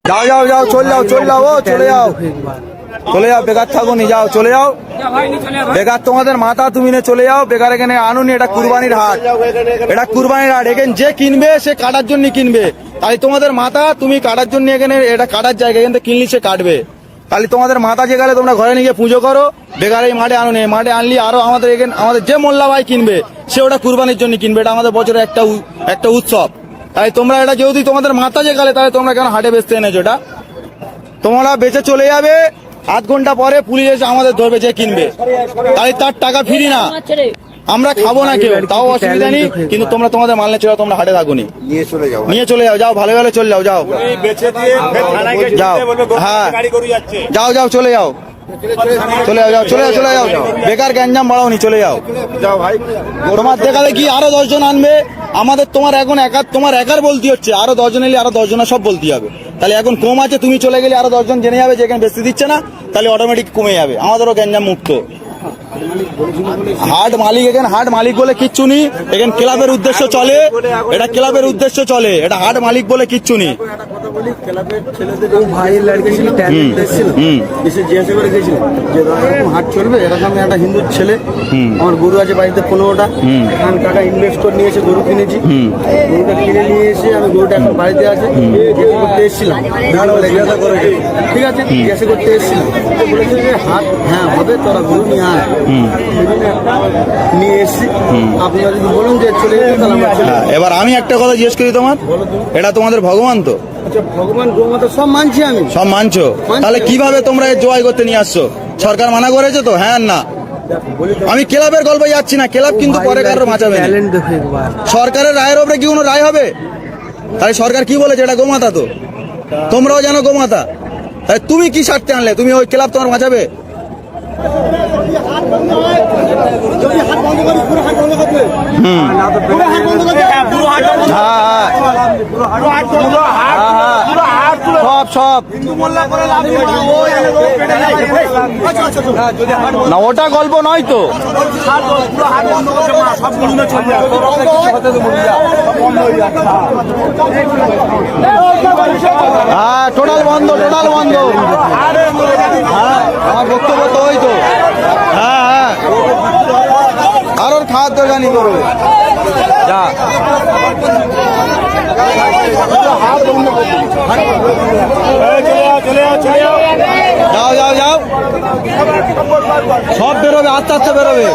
যাও যাও যাও, চলে যাও চলে যাও, ও চলে যাও চলে যাও, বেকার থাকো নি, যাও চলে যাও। বেকার তোমাদের মাথা তুমি নিয়ে চলে যাও, বেকার এখানে আনুনি। এটা কুরবানির হাট, এটা কুরবানির হাট। এখানে যে কিনবে সে কাটার জন্য কিনবে, তাই তোমাদের মাথা তুমি কাটার জন্য এখানে, এটা কাটার জায়গা, এখান থেকে কিনলি সে কাটবে। তাহলে তোমাদের মাথা যে গেলে তোমরা ঘরে নিয়ে পুজো করো, বেকার এই মাঠে আনুনি। মাঠে আনলি আরো আমাদের এখানে আমাদের যে মোল্লা ভাই কিনবে সে ওটা কুরবানির জন্য কিনবে, এটা আমাদের বছরের একটা উৎসব। তাই তোমরা এটা যেহেতু তোমাদের মাথা যে গেলে, তাহলে তোমরা কেন হাটে বেচতে এনেছো? এটা তোমরা বেচে চলে যাবে, আধ ঘন্টা পরে পুলিশ এসে আমাদের ধরবে যে কিনবে, তাই তার টাকা ফিরি না, আমরা খাবো না কেউ, তাও অসুবিধা নেই। কিন্তু তোমরা তোমাদের মাল নিয়ে চলে যাও, তোমরা হাটে থাকো নি, নিয়ে চলে যাও, যাও ভালো ভালো চলে যাও, যাও যাও, হ্যাঁ যাও যাও চলে যাও, চলে যাও চলে যাও চলে যাও, বেকার গ্যাঞ্জাম বাড়াও নি, চলে যাও যাও ভাই। তোমার দেখালে কি আরো 10 জন আনবে আমাদের, তোমার এখন তোমার একার বলতে হচ্ছে, আরো 10 জন এলে আরো 10 জনের সব বলতে হবে। তাহলে এখন কম আছে, তুমি চলে গেলে আরো 10 জন জেনে যাবে যে এখানে বেশি দিচ্ছে না, তাহলে অটোমেটিক কমে যাবে, আমাদেরও গ্যাঞ্জাম মুক্ত। হাট মালিক, এখানে হাট মালিক বলে কিচ্ছু নেই, এখানে ক্লাবের উদ্দেশ্য চলে, এটা ক্লাবের উদ্দেশ্য চলে, এটা হাট মালিক বলে কিচ্ছু নেই। হাট চলবে এরকম একটা হিন্দুর ছেলে, আমার গরু আছে বাড়িতে 15টা, টাকা ইনভেস্ট করে নিয়ে এসে গরু কিনেছি, গরুটা কিনে নিয়ে এসে আমি গরুটা এখন বাড়িতে আছে, জিজ্ঞাসা করতে এসেছিলাম, ঠিক আছে জিজ্ঞাসা করতে এসেছিলাম, বলেছে যে হাট হ্যাঁ হবে, তোরা গরু নিয়ে আয়, নিয়ে এসছি। আপনারা যদি বলুন যে চলে যেতে, তাহলে আমরা চলে যাবো। এবার আমি একটা কথা জিজ্ঞেস করি, তোমার এটা তোমাদের ভগবান তো? আচ্ছা ভগবান গোমাতা সব মানছি আমি, সব মানছো, তাহলে কিভাবে তোমরা জয় করতে নিয়ে আসছো? সরকার মানা করেছে তো? হ্যাঁ না, আমি ক্লাবের গল্পে যাচ্ছি না, ক্লাব কিন্তু পরে কারো বাঁচাবে না। সরকারের রায়ের ওপরে কি কোনো রায় হবে? তাই সরকার কি বলেছে? এটা গোমাতা তো, তোমরাও জানো গোমাতা, তাই তুমি কি স্বার্থে আনলে? তুমি ওই ক্লাব তোমার বাঁচাবে? সব না, ওটা গল্প নয় তো। হ্যাঁ টোটাল বন্ধ, টোটাল বন্ধ। হ্যাঁ আমার বক্তব্য তো ওই তো। হ্যাঁ হ্যাঁ, কারোর খাওয়ার দরকার নেই, করবে যা। যাও যাও যাও, সব বেরোবে, আস্তে আস্তে বেরোবে।